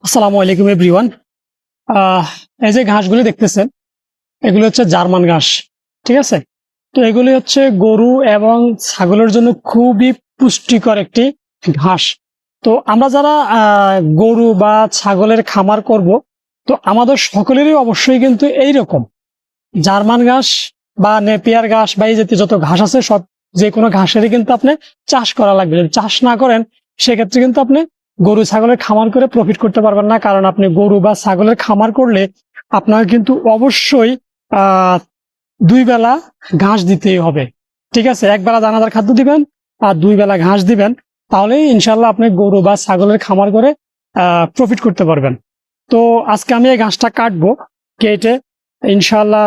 আসসালামু আলাইকুম এভরিওয়ান। এই যে ঘাসগুলি দেখতেছেন, এগুলো হচ্ছে জার্মান ঘাস। ঠিক আছে, তো এগুলি হচ্ছে গরু এবং ছাগলের জন্য খুবই পুষ্টিকর একটি ঘাস। তো আমরা যারা গরু বা ছাগলের খামার করব, তো আমাদের সকলেরই অবশ্যই কিন্তু এইরকম জার্মান ঘাস বা নেপিয়ার ঘাস বা এই জাতীয় যত ঘাস আছে সব যে কোনো ঘাসেরই কিন্তু আপনি চাষ করা লাগবে। যদি চাষ না করেন সেক্ষেত্রে কিন্তু আপনি গরু ছাগলের খামার করে প্রফিট করতে পারবেন না, কারণ আপনি গরু বা ছাগলের খামার করলে আপনাকে কিন্তু অবশ্যই আহ 2 বেলা ঘাস দিতেই হবে। ঠিক আছে, 1 বেলা দানাদার খাদ্য দিবেন আর 2 বেলা ঘাস দিবেন, তাহলে ইনশাল্লাহ আপনি গরু বা ছাগলের খামার করে প্রফিট করতে পারবেন। তো আজকে আমি এই ঘাসটা কাটবো, কেটে ইনশাল্লাহ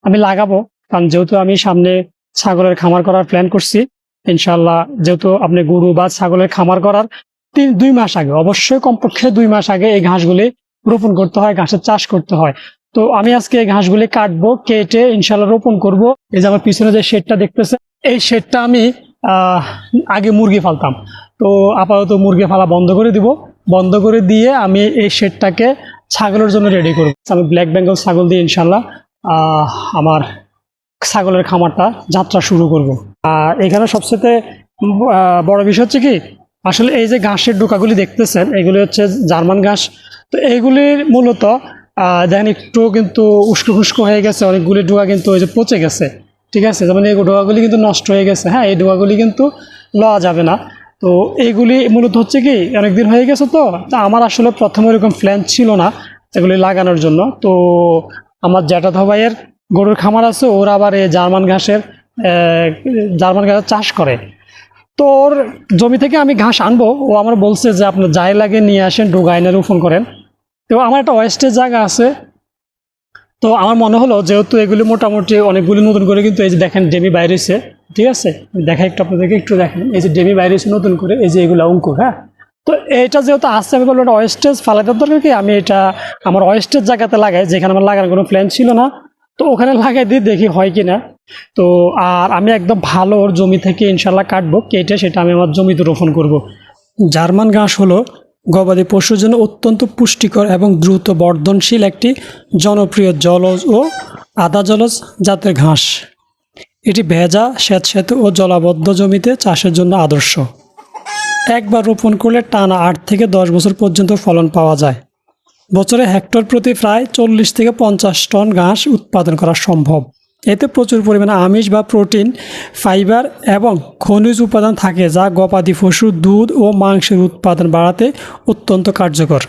আমি লাগাবো। কারণ যেহেতু আমি সামনে ছাগলের খামার করার প্ল্যান করছি, ইনশাল্লাহ যেহেতু আপনি গরু বা ছাগলের খামার করার 2 মাস আগে, অবশ্যই কমপক্ষে 2 মাস আগে এই ঘাসগুলি রোপণ করতে হয়, ঘাসের চাষ করতে হয়। তো আমি আজকে এই ঘাসগুলি কাটবো, কেটে ইনশাল্লাহ রোপণ করব। এই যে আমার পিছনে যে শেডটা দেখতেছে, এই শেডটা আমি আগে মুরগি ফালতাম, তো আপাতত মুরগি ফালা বন্ধ করে দিব। বন্ধ করে দিয়ে আমি এই শেডটাকে ছাগলের জন্য রেডি করব। আমি ব্ল্যাক বেঙ্গল ছাগল দিয়ে ইনশাল্লাহ আমার ছাগলের খামারটা যাত্রা শুরু করব। এখানে সবচেয়ে বড় বিষয় হচ্ছে কি, আসলে এই যে ঘাসের ডোকাগুলি দেখতেছেন, এগুলি হচ্ছে জার্মান ঘাস। তো এইগুলির মূলত দেখেন একটু কিন্তু উস্কো খুস্কো হয়ে গেছে, অনেকগুলি ডোকা কিন্তু ওই যে পচে গেছে। ঠিক আছে, যেমন এই ডোকাগুলি কিন্তু নষ্ট হয়ে গেছে। হ্যাঁ, এই ডোকাগুলি কিন্তু লওয়া যাবে না। তো এইগুলি মূলত হচ্ছে কি অনেকদিন হয়ে গেছে, তো আমার আসলে প্রথমে এরকম প্ল্যান ছিল না এগুলি লাগানোর জন্য। তো আমার জ্যাঠাতো ভাইয়ের গরুর খামার আছে, ওরা আবার এই জার্মান ঘাসের চাষ করে। তো ওর জমি থেকে আমি ঘাস আনবো, ও আমার বলছে যে আপনার যাই লাগে নিয়ে আসেন, ডোগা এনে রোপণ করেন। তো আমার একটা ওয়েস্টের জায়গা আছে, তো আমার মনে হলো যেহেতু এগুলি মোটামুটি অনেকগুলি নতুন করে কিন্তু এই যে দেখেন ডেমি বাইরেছে। ঠিক আছে, দেখা একটু আপনাদেরকে একটু দেখেন, এই যে ডেমি বাইরেছে নতুন করে, এই যে এগুলো অঙ্কুর। হ্যাঁ, তো এটা যেহেতু আসছে, আমি বলবো এটা ওয়েস্টেজ ফালাইতে দরকার কি, আমি এটা আমার ওয়েস্টের জায়গাতে লাগাই, যেখানে আমার লাগানোর কোনো প্ল্যান ছিল না। তো ওখানে লাগাই দিয়ে দেখি হয় কিনা। তো আর আমি একদম ভালো ওর জমি থেকে ইনশাল্লাহ কাটবো, কেটে সেটা আমি আমার জমিতে রোপণ করব। জার্মান ঘাস হলো গবাদি পশুর জন্য অত্যন্ত পুষ্টিকর এবং দ্রুত বর্ধনশীল একটি জনপ্রিয় জলজ ও আধা জলজ জাতের ঘাস। এটি ভেজা, স্যাঁতসেঁতে ও জলাবদ্ধ জমিতে চাষের জন্য আদর্শ। একবার রোপণ করলে টানা 8 থেকে 10 বছর পর্যন্ত ফলন পাওয়া যায়। বছরে হেক্টর প্রতি প্রায় 40 থেকে 50 টন ঘাস উৎপাদন করা সম্ভব। এতে প্রচুর পরিমাণে আমিষ বা প্রোটিন, ফাইবার এবং খনিজ উপাদান থাকে, যা গবাদি পশুর দুধ ও মাংসের উৎপাদন বাড়াতে অত্যন্ত কার্যকর।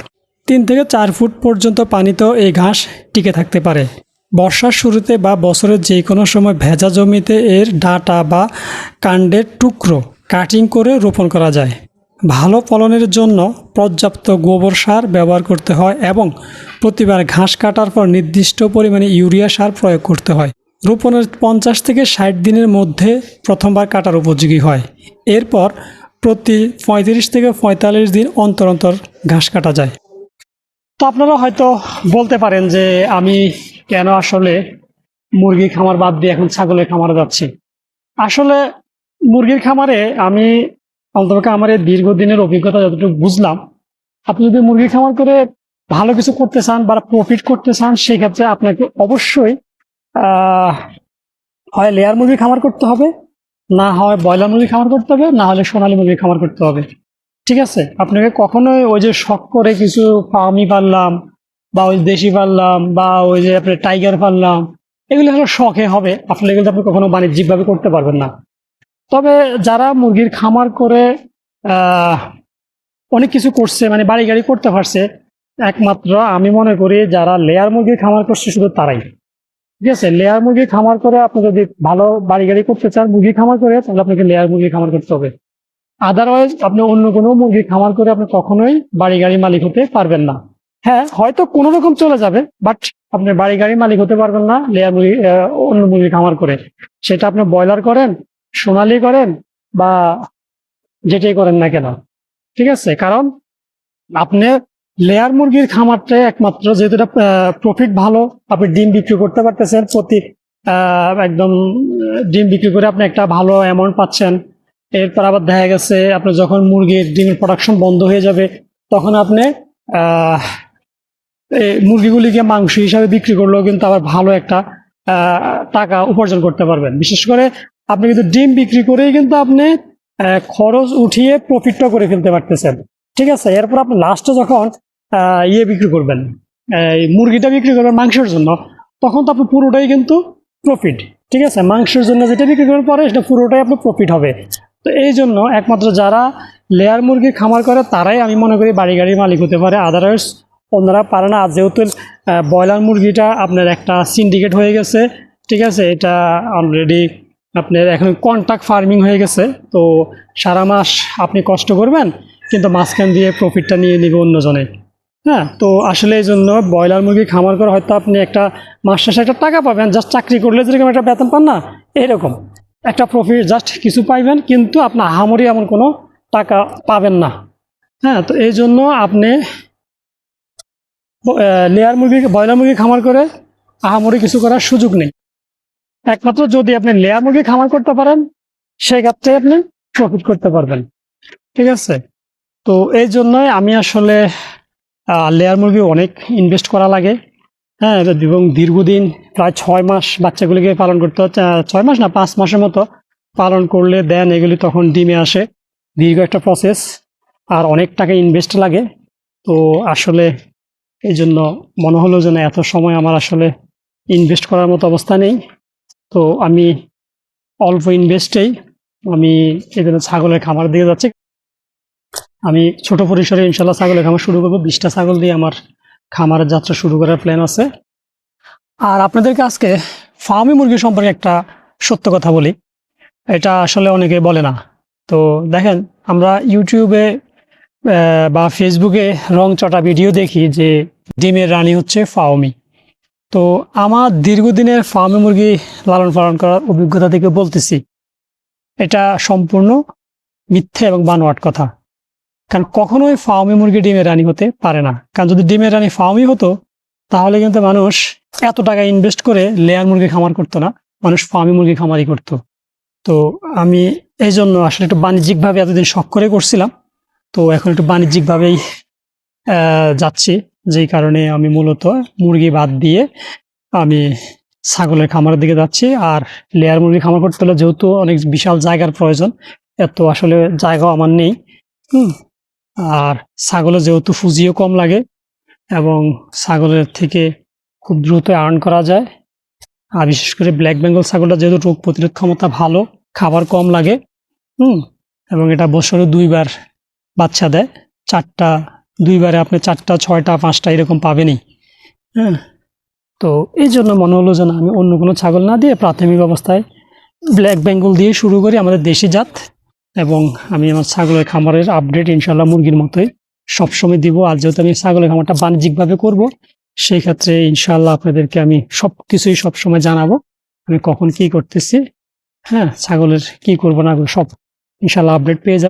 3 থেকে 4 ফুট পর্যন্ত পানিতেও এই ঘাস টিকে থাকতে পারে। বর্ষার শুরুতে বা বছরের যে কোনো সময় ভেজা জমিতে এর ডাঁটা বা কাণ্ডের টুকরো কাটিং করে রোপণ করা যায়। ভালো ফলনের জন্য পর্যাপ্ত গোবর সার ব্যবহার করতে হয় এবং প্রতিবার ঘাস কাটার পর নির্দিষ্ট পরিমাণে ইউরিয়া সার প্রয়োগ করতে হয়। রোপণের 50 থেকে 60 দিনের মধ্যে প্রথমবার কাটার উপযোগী হয়। এরপর প্রতি 35 থেকে 45 দিন অন্তর অন্তর ঘাস কাটা যায়। তো আপনারা হয়তো বলতে পারেন যে আমি কেন আসলে মুরগির খামার বাদ দিয়ে এখন ছাগলের খামারে যাচ্ছি। আসলে মুরগির খামারে আমি অন্তত আমার এই দীর্ঘদিনের অভিজ্ঞতা যতটুকু বুঝলাম, আপনি যদি মুরগির খামার করে ভালো কিছু করতে চান বা প্রফিট করতে চান, সেক্ষেত্রে আপনাকে অবশ্যই আহ হয় লেয়ার মুরগির খামার করতে হবে, না হয় ব্রয়লার মুরগির খামার করতে হবে, না হলে সোনালী মুরগির খামার করতে হবে। ঠিক আছে, আপনাকে কখনোই ওই যে শখ করে কিছু ফার্মি পারলাম বা ওই দেশি পারলাম বা ওই যে আপনি টাইগার পারলাম, এগুলো হলো শখে হবে, আসলে এগুলো আপনি কখনো বাণিজ্যিকভাবে করতে পারবেন না। তবে যারা মুরগির খামার করে আহ অনেক কিছু করছে, মানে বাড়ি গাড়ি করতে পারছে, একমাত্র আমি মনে করি যারা লেয়ার মুরগির খামার করছে শুধু তারাই। ঠিক আছে, লেয়ার মুরগির খামার করে আপনি যদি ভালো বাড়ি গাড়ি করতে চান মুরগি খামার করে, তাহলে আপনাকে লেয়ার মুরগির খামার করতে হবে। আদারওয়াইজ আপনি অন্য কোনো মুরগির খামার করে আপনি কখনোই বাড়ি গাড়ি মালিক হতে পারবেন না। হ্যাঁ, হয়তো কোনো রকম চলে যাবে, বাট আপনি বাড়ি গাড়ি মালিক হতে পারবেন না লেয়ার মুরগি অন্য মুরগির খামার করে। সেটা আপনি ব্রয়লার করেন, সোনালি করেন বা যেটাই করেন না কেন। ঠিক আছে, কারণ আপনি লেয়ার মুরগির খামারটাই একমাত্র, যেহেতু এটা প্রফিট ভালো, আপনি ডিম বিক্রি করতে পারতেছেন প্রতি একদম ডিম বিক্রি করে আপনি একটা ভালো অ্যামাউন্ট পাচ্ছেন। এরপর আবার দেখা গেছে আপনার যখন মুরগির ডিমের প্রোডাকশন বন্ধ হয়ে যাবে, তখন আপনি আহ, এই মুরগিগুলিকে মাংস হিসাবে বিক্রি করলেও কিন্তু আবার ভালো একটা টাকা উপার্জন করতে পারবেন। বিশেষ করে আপনি কিন্তু ডিম বিক্রি করেই কিন্তু আপনি খরচ উঠিয়ে প্রফিটটা করে ফেলতে পারতেছেন। ঠিক আছে, এরপর আপনি লাস্টে যখন বিক্রি করবেন, এই মুরগিটা বিক্রি করবেন মাংসের জন্য, তখন তো আপনি পুরোটাই কিন্তু প্রফিট। ঠিক আছে, মাংসের জন্য যেটা বিক্রি করার পরে সেটা পুরোটাই আপনার প্রফিট হবে। তো এই জন্য একমাত্র যারা লেয়ার মুরগি খামার করে তারাই আমি মনে করি বাড়ি গাড়ির মালিক হতে পারে, আদারওয়াইজ অন্যরা পারে না। যেহেতু ব্রয়লার মুরগিটা আপনার একটা সিন্ডিকেট হয়ে গেছে, ঠিক আছে, এটা অলরেডি আপনার এখন কন্ট্রাক্ট ফার্মিং হয়ে গেছে। তো সারা মাস আপনি কষ্ট করবেন, কিন্তু মাঝখান দিয়ে প্রফিটটা নিয়ে নেবে অন্যজনে। হ্যাঁ, তো আসলে এই জন্য ব্রয়লার মুরগি খামার করে হয়তো আপনি একটা মাস শেষে একটা টাকা পাবেন, জাস্ট চাকরি করলে যেরকম একটা বেতন পান না, এরকম একটা প্রফিট জাস্ট কিছু পাইবেন, কিন্তু আপনার আহামরি এমন কোনো টাকা পাবেন না। হ্যাঁ, তো এই জন্য আপনি ব্রয়লার মুরগি খামার করে আহামরি কিছু করার সুযোগ নেই। একমাত্র যদি আপনি লেয়ার মুরগি খামার করতে পারেন, সেই ক্ষেত্রে আপনি প্রফিট করতে পারবেন। ঠিক আছে, তো এই জন্যই আমি আসলে লেয়ার মুরগি অনেক ইনভেস্ট করা লাগে। হ্যাঁ, এবং দীর্ঘদিন প্রায় 6 মাস বাচ্চাগুলিকে পালন করতে হচ্ছে, 6 মাস না 5 মাসের মতো পালন করলে দেন এগুলি তখন ডিমে আসে। দীর্ঘ একটা প্রসেস, আর অনেক টাকা ইনভেস্ট লাগে। তো আসলে এই জন্য মনে হলো যে না, এত সময় আমার আসলে ইনভেস্ট করার মতো অবস্থা নেই। তো আমি অল্প ইনভেস্টেই আমি এই জন্য ছাগলের খামার দিয়ে যাচ্ছি। আমি ছোট পরিসরে ইনশাল্লাহ ছাগলের খামার শুরু করবো। 20টা ছাগল দিয়ে আমার খামারের যাত্রা শুরু করার প্ল্যান আছে। আর আপনাদেরকে আজকে ফার্মি মুরগি সম্পর্কে একটা সত্য কথা বলি, এটা আসলে অনেকে বলে না। তো দেখেন, আমরা ইউটিউবে বা ফেসবুকে রং চটা ভিডিও দেখি যে ডিমের রানী হচ্ছে ফার্মি। তো আমার দীর্ঘদিনের ফার্মি মুরগি লালন পালন করার অভিজ্ঞতা থেকে বলতেছি, এটা সম্পূর্ণ মিথ্যে এবং বানোয়াট কথা। কারণ কখনোই ফার্মি মুরগি ডিমের রানী হতে পারে না। কারণ যদি ডিমের রানী ফার্মি হতো, তাহলে কিন্তু মানুষ এত টাকা ইনভেস্ট করে লেয়ার মুরগি খামার করতো না, মানুষ ফার্মি মুরগি খামারই করতো। তো আমি এই জন্য আসলে একটু বাণিজ্যিকভাবে এতদিন শখ করে করছিলাম, তো এখন একটু বাণিজ্যিকভাবেই যাচ্ছি। যেই কারণে আমি মূলত মুরগি বাদ দিয়ে আমি ছাগলের খামারের দিকে যাচ্ছি। আর লেয়ার মুরগি খামার করতে হলে যেহেতু অনেক বিশাল জায়গার প্রয়োজন, এত আসলে জায়গাও আমার নেই। আর ছাগলের যেহেতু পুঁজিও কম লাগে, এবং ছাগলের থেকে খুব দ্রুত আর্ন করা যায়। আর বিশেষ করে ব্ল্যাক বেঙ্গল ছাগলটা যেহেতু রোগ প্রতিরোধ ক্ষমতা ভালো, খাবার কম লাগে, এবং এটা বছরে 2বার বাচ্চা দেয়। 2বারে আপনি 4টা 6টা 5টা এরকম পাবেনই। হ্যাঁ, তো এই জন্য মনে হলো যে না, আমি অন্য কোনো ছাগল না দিয়ে প্রাথমিক অবস্থায় ব্ল্যাক বেঙ্গল দিয়ে শুরু করি, আমাদের দেশি জাত। এবং আমি আমার ছাগলের খামারের আপডেট ইনশাল্লাহ মুরগির মতোই সবসময় দিব। আর যেহেতু আমি ছাগলের খামারটা বাণিজ্যিকভাবে করব, সেই ক্ষেত্রে ইনশাল্লাহ আপনাদেরকে আমি সব কিছুই সবসময় জানাবো, আমি কখন কি করতেছি। হ্যাঁ, ছাগলের কি করবো না করবো সব ইনশাল্লাহ আপডেট পেয়ে যাবো।